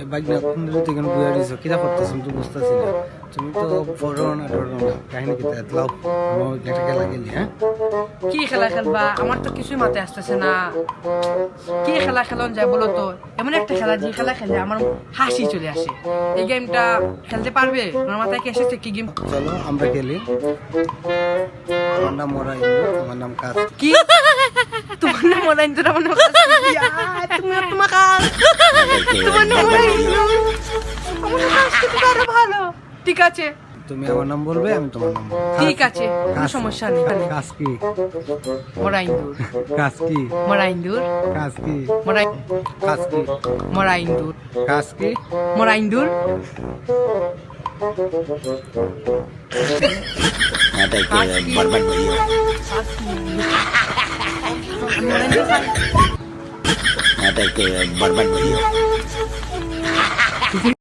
বাইকটা কোন দিকে থেকে বুয়া দিছো কিটা করতেছ তুমি বুঝতেছি না তুমি তো বড় না কাহিনী কিটা এতলাও আমার একটা লাগেলি হ্যাঁ কি খেলা খেলবা আমার তো কিছুই মাথায় আসতেছে না কি খেলা খেলন যায় বলো তো এমন একটা খেলা যে খেলা খেলে আমার হাসি চলে আসে এই গেমটা খেলতে পারবে আমার মাথায় কি এসেছে কি গেম চলো আমরা খেলি আমার নাম মোরাই আমার নাম কাজ কি তোমার নাম মোরাইন তোর আমার নাম কাজ তুমি তোমার কাজ তোমার নাম মোরাইন আমার কাজ তো আরো ভালো ঠিক আছে তুমি আমার নাম বলবে আমি তোমার নাম বলবো ঠিক আছে কোনো সমস্যা নেই কাজ কি মোরাইন্দুর কাজ কি মোরাইন্দুর কাজ কি মোরাই কাজ কি মোরাইন্দুর কাজ কি মোরাইন্দুর बर्बाद भइयो बर्बाद भइयो